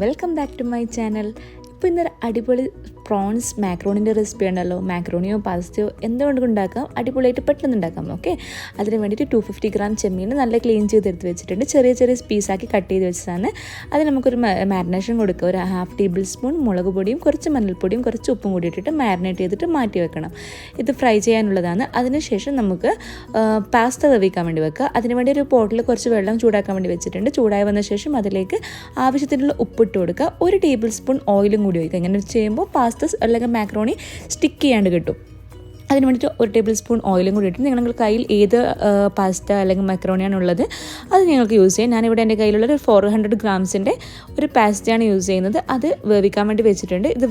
Welcome back to my channel. ഇപ്പോൾ ഇന്നൊരു അടിപൊളി പ്രോൺസ് മാക്രോണിൻ്റെ റെസിപ്പി ഉണ്ടല്ലോ. മാക്രോണിയോ പാസ്തയോ എന്തുകൊണ്ട് ഉണ്ടാക്കാം, അടിപൊളിയായിട്ട് പെട്ടെന്ന് ഉണ്ടാക്കാം. ഓക്കെ, അതിന് വേണ്ടിയിട്ട് 250 ഗ്രാം ചെമ്മീൻ നല്ല ക്ലീൻ ചെയ്തെടുത്ത് വെച്ചിട്ടുണ്ട്. ചെറിയ ചെറിയ പീസാക്കി കട്ട് ചെയ്ത് വെച്ചതാണ്. അത് നമുക്കൊരു മാരിനേഷൻ കൊടുക്കുക. ഒരു 1/2 ടേബിൾ സ്പൂൺ മുളക് പൊടിയും കുറച്ച് മഞ്ഞൾപ്പൊടിയും കുറച്ച് ഉപ്പും കൂടി ഇട്ടിട്ട് മാരിനേറ്റ് ചെയ്തിട്ട് മാറ്റി വെക്കണം. ഇത് ഫ്രൈ ചെയ്യാനുള്ളതാണ്. അതിനുശേഷം നമുക്ക് പാസ്ത വേവിക്കാൻ വേണ്ടി വെക്കുക. അതിനുവേണ്ടി ഒരു പോട്ടിൽ കുറച്ച് വെള്ളം ചൂടാക്കാൻ വേണ്ടി വെച്ചിട്ടുണ്ട്. ചൂടായി വന്ന ശേഷം അതിലേക്ക് ആവശ്യത്തിനുള്ള ഉപ്പിട്ട് കൊടുക്കുക. 1 ടേബിൾ സ്പൂൺ ഓയിലും കൂടി ഒഴിക്കുക. ഇങ്ങനെ ചെയ്യുമ്പോൾ പാസ്ത അല്ലെങ്കിൽ മാക്രോണി സ്റ്റിക്ക് ചെയ്യാണ്ട് കിട്ടും. അതിന് വേണ്ടിയിട്ട് 1 ടേബിൾ സ്പൂൺ ഓയിലും കൂടി ഇട്ട് നിങ്ങളുടെ കയ്യിൽ ഏത് പാസ്ത അല്ലെങ്കിൽ മക്രോണിയാണ് ഉള്ളത് അത് നിങ്ങൾക്ക് യൂസ് ചെയ്യാം. ഞാനിവിടെ എൻ്റെ കയ്യിലുള്ള ഒരു 400 ഗ്രാംസിൻ്റെ ഒരു പാസ്തയാണ് യൂസ് ചെയ്യുന്നത്. അത് വേവിക്കാൻ വേണ്ടി വെച്ചിട്ടുണ്ട്. ഇത്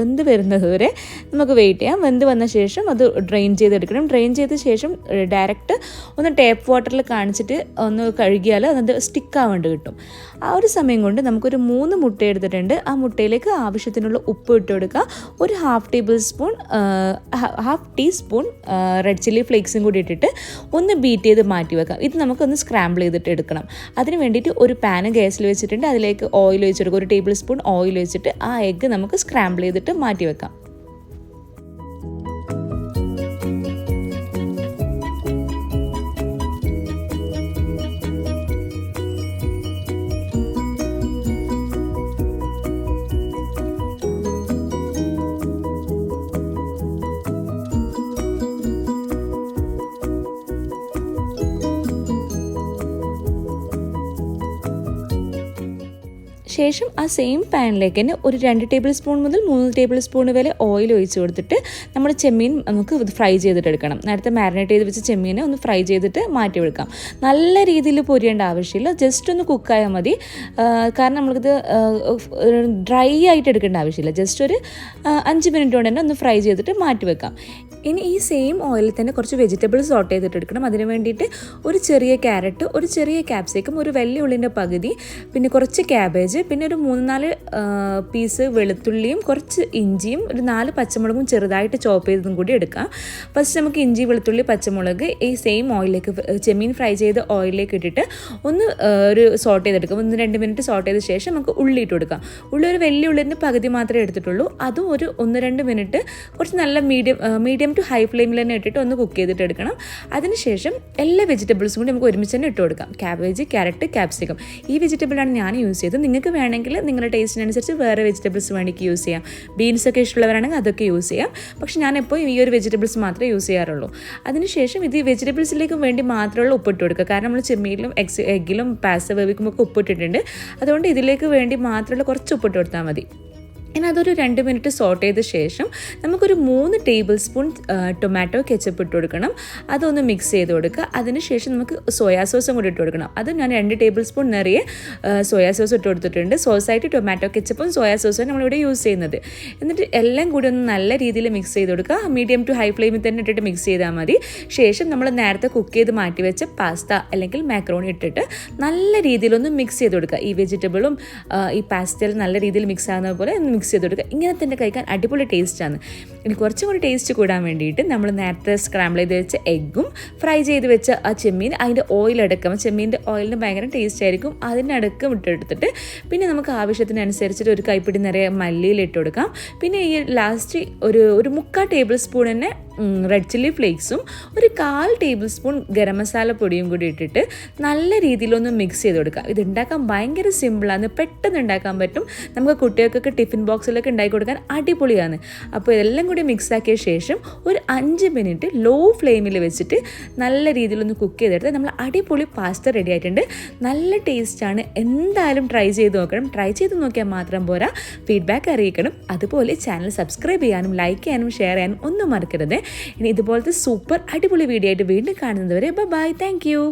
വെന്ത് വരുന്നത് വരെ നമുക്ക് വെയിറ്റ് ചെയ്യാം. വെന്ത് വന്ന ശേഷം അത് ഡ്രെയിൻ ചെയ്തെടുക്കണം. ഡ്രെയിൻ ചെയ്ത ശേഷം ഡയറക്റ്റ് ഒന്ന് ടാപ്പ് വാട്ടറിൽ കാണിച്ചിട്ട് ഒന്ന് കഴുകിയാൽ അത് സ്റ്റിക്കാവേണ്ടി കിട്ടും. ആ ഒരു സമയം കൊണ്ട് നമുക്കൊരു 3 മുട്ട എടുത്തിട്ടുണ്ട്. ആ മുട്ടയിലേക്ക് ആവശ്യത്തിനുള്ള ഉപ്പ് ഇട്ട് കൊടുക്കുക. ഒരു 1/2 ടീസ്പൂൺ റെഡ് ചില്ലി ഫ്ലേക്സും കൂടി ഇട്ടിട്ട് ഒന്ന് ബീറ്റ് ചെയ്ത് മാറ്റി വെക്കാം. ഇത് നമുക്കൊന്ന് സ്ക്രാമ്പിൾ ചെയ്തിട്ട് എടുക്കണം. അതിന് വേണ്ടിയിട്ട് ഒരു പാന് ഗ്യാസിൽ വെച്ചിട്ടുണ്ട്. അതിലേക്ക് ഓയിൽ ഒഴിച്ചെടുക്കുക. 1 ടേബിൾ സ്പൂൺ ഓയിൽ ഒഴിച്ചിട്ട് ആ എഗ്ഗ് നമുക്ക് സ്ക്രാമ്പിൾ ചെയ്തിട്ട് മാറ്റി വെക്കാം. ശേഷം ആ സെയിം പാനിലേക്ക് തന്നെ ഒരു 2 ടേബിൾ സ്പൂൺ മുതൽ 3 ടേബിൾ സ്പൂൺ വരെ ഓയിൽ ഒഴിച്ച് കൊടുത്തിട്ട് നമ്മുടെ ചെമ്മീൻ നമുക്ക് ഫ്രൈ ചെയ്തിട്ട് എടുക്കണം. നേരത്തെ മാരിനേറ്റ് ചെയ്ത് വെച്ച ചെമ്മീനെ ഒന്ന് ഫ്രൈ ചെയ്തിട്ട് മാറ്റി വെക്കാം. നല്ല രീതിയിൽ പൊരിയേണ്ട ആവശ്യമില്ല, ജസ്റ്റ് ഒന്ന് കുക്കായാൽ മതി. കാരണം നമ്മൾക്കിത് ഡ്രൈ ആയിട്ട് എടുക്കേണ്ട ആവശ്യമില്ല. ജസ്റ്റ് ഒരു 5 മിനിറ്റ് കൊണ്ട് തന്നെ ഒന്ന് ഫ്രൈ ചെയ്തിട്ട് മാറ്റി വെക്കാം. ഇനി ഈ സെയിം ഓയിലിൽ തന്നെ കുറച്ച് വെജിറ്റബിൾസ് സോട്ട് ചെയ്തിട്ട് എടുക്കണം. അതിന് വേണ്ടിയിട്ട് ഒരു ചെറിയ ക്യാരറ്റ്, ഒരു ചെറിയ ക്യാപ്സിക്കം, ഒരു വലിയ ഉള്ളിൻ്റെ പകുതി, പിന്നെ കുറച്ച് ക്യാബേജ്, പിന്നെ ഒരു 3-4 പീസ് വെളുത്തുള്ളിയും കുറച്ച് ഇഞ്ചിയും ഒരു 4 പച്ചമുളകും ചെറുതായിട്ട് ചോപ്പ് ചെയ്തതും കൂടി എടുക്കാം. ഫസ്റ്റ് നമുക്ക് ഇഞ്ചി, വെളുത്തുള്ളി, പച്ചമുളക് ഈ സെയിം ഓയിലേക്ക് ചെമ്മീൻ ഫ്രൈ ചെയ്ത ഓയിലേക്ക് ഇട്ടിട്ട് ഒന്ന് ഒരു സോട്ട് ചെയ്തെടുക്കാം. 1-2 മിനിറ്റ് സോട്ട് ചെയ്ത ശേഷം നമുക്ക് ഉള്ളി ഇട്ട് കൊടുക്കാം. ഉള്ളി ഒരു വലിയ ഉള്ളിൻ്റെ പകുതി മാത്രമേ എടുത്തിട്ടുള്ളൂ. അതും ഒരു 1-2 മിനിറ്റ് കുറച്ച് നല്ല മീഡിയം ടു ഹൈ ഫ്ലെയിമിൽ തന്നെ ഇട്ടിട്ട് ഒന്ന് കുക്ക് ചെയ്തിട്ട് എടുക്കണം. അതിനുശേഷം എല്ലാ വെജിറ്റബിൾസും കൂടി നമുക്ക് ഒരുമിച്ച് തന്നെ ഇട്ട് കൊടുക്കാം. ക്യാബേജ്, ക്യാരറ്റ്, ക്യാപ്സിക്കം ഈ വെജിറ്റബിളാണ് ഞാൻ യൂസ് ചെയ്തത്. നിങ്ങൾക്ക് വേണമെങ്കിൽ നിങ്ങളുടെ ടേസ്റ്റിനനുസരിച്ച് വേറെ വെജിറ്റബിൾസ് വേണമെങ്കിൽ യൂസ് ചെയ്യാം. ബീൻസൊക്കെ ഇഷ്ടമുള്ളവരാണെങ്കിൽ അതൊക്കെ യൂസ് ചെയ്യാം. പക്ഷേ ഞാനെപ്പോൾ ഈ ഒരു വെജിറ്റബിൾസ് മാത്രമേ യൂസ് ചെയ്യാറുള്ളൂ. അതിനുശേഷം ഇത് വെജിറ്റബിൾസിലേക്ക് വേണ്ടി മാത്രമുള്ള ഉപ്പിട്ട് കൊടുക്കുക. കാരണം നമ്മൾ ചെമ്മീനിലും എഗ്ഗിലും പാസ്ത വേവിക്കുമ്പോൾ ഉപ്പിട്ടിട്ടുണ്ട്. അതുകൊണ്ട് ഇതിലേക്ക് വേണ്ടി മാത്രമുള്ള കുറച്ച് ഉപ്പിട്ട് കൊടുത്താൽ മതി. ഇനി അതൊരു 2 മിനിറ്റ് സോട്ട് ചെയ്ത ശേഷം നമുക്കൊരു 3 ടേബിൾ സ്പൂൺ ടൊമാറ്റോ കെച്ചപ്പ് ഇട്ട് കൊടുക്കണം. അതൊന്ന് മിക്സ് ചെയ്ത് കൊടുക്കുക. അതിനുശേഷം നമുക്ക് സോയാ സോസും കൂടി ഇട്ട് കൊടുക്കണം. അത് ഞാൻ 2 ടേബിൾ സ്പൂൺ നിറയെ സോയാ സോസ് ഇട്ട് കൊടുത്തിട്ടുണ്ട്. സോസായിട്ട് ടൊമാറ്റോ കെച്ചപ്പും സോയാ സോസും നമ്മളിവിടെ യൂസ് ചെയ്യുന്നത്. എന്നിട്ട് എല്ലാം കൂടി ഒന്ന് നല്ല രീതിയിൽ മിക്സ് ചെയ്ത് കൊടുക്കുക. മീഡിയം ടു ഹൈ ഫ്ലെയിമിൽ തന്നെ ഇട്ടിട്ട് മിക്സ് ചെയ്താൽ മതി. ശേഷം നമ്മൾ നേരത്തെ കുക്ക് ചെയ്ത് മാറ്റി വെച്ച പാസ്ത അല്ലെങ്കിൽ മാക്രോണി ഇട്ടിട്ട് നല്ല രീതിയിലൊന്ന് മിക്സ് ചെയ്ത് കൊടുക്കുക. ഈ വെജിറ്റബിളും ഈ പാസ്തയിൽ നല്ല രീതിയിൽ മിക്സ് ആകുന്ന പോലെ ഒന്ന് മിക്സ് ചെയ്ത് കൊടുക്കുക. ഇങ്ങനെ തന്നെ കഴിക്കാൻ അടിപൊളി ടേസ്റ്റാണ്. ഇനി കുറച്ചും കൂടി ടേസ്റ്റ് കൂടാൻ വേണ്ടിയിട്ട് നമ്മൾ നേരത്തെ സ്ക്രാമ്പിൾ ചെയ്ത് വെച്ച എഗ്ഗും ഫ്രൈ ചെയ്ത് വെച്ച ആ ചെമ്മീൻ അതിൻ്റെ ഓയിലടക്കം, ചെമ്മീൻ്റെ ഓയിലിന് ഭയങ്കര ടേസ്റ്റ് ആയിരിക്കും, അതിനടക്കം ഇട്ടെടുത്തിട്ട് പിന്നെ നമുക്ക് ആവശ്യത്തിനനുസരിച്ചിട്ട് ഒരു കൈപ്പിടി നിറയെ മല്ലിയിൽ ഇട്ട് കൊടുക്കാം. പിന്നെ ഈ ലാസ്റ്റ് ഒരു 3/4 ടേബിൾ സ്പൂൺ തന്നെ റെഡ് ചില്ലി ഫ്ലേക്സും ഒരു 1/4 ടേബിൾ സ്പൂൺ ഗരം മസാല പൊടിയും കൂടി ഇട്ടിട്ട് നല്ല രീതിയിലൊന്ന് മിക്സ് ചെയ്ത് കൊടുക്കാം. ഇത് ഉണ്ടാക്കാൻ ഭയങ്കര സിമ്പിളാണ്, പെട്ടെന്ന് ഉണ്ടാക്കാൻ പറ്റും. നമുക്ക് കുട്ടികൾക്കൊക്കെ ടിഫിൻ ബോക്സിലൊക്കെ ഉണ്ടാക്കി കൊടുക്കാൻ അടിപൊളിയാണ്. അപ്പോൾ ഇതെല്ലാം കൂടി മിക്സ് ആക്കിയ ശേഷം ഒരു 5 മിനിറ്റ് ലോ ഫ്ലെയിമിൽ വെച്ചിട്ട് നല്ല രീതിയിലൊന്ന് കുക്ക് ചെയ്തെടുത്ത് നമ്മൾ അടിപൊളി പാസ്ത റെഡി ആയിട്ടുണ്ട്. നല്ല ടേസ്റ്റാണ്. എന്തായാലും ട്രൈ ചെയ്ത് നോക്കണം. ട്രൈ ചെയ്ത് നോക്കിയാൽ മാത്രം പോരാ, ഫീഡ്ബാക്ക് അറിയിക്കണം. അതുപോലെ ചാനൽ സബ്സ്ക്രൈബ് ചെയ്യാനും ലൈക്ക് ചെയ്യാനും ഷെയർ ചെയ്യാനും ഒന്നും മറക്കരുത്. ഇനി ഇതുപോലത്തെ സൂപ്പർ അടിപൊളി വീഡിയോ ആയിട്ട് വീണ്ടും കാണുന്നത് വരെ ബൈ. Thank you.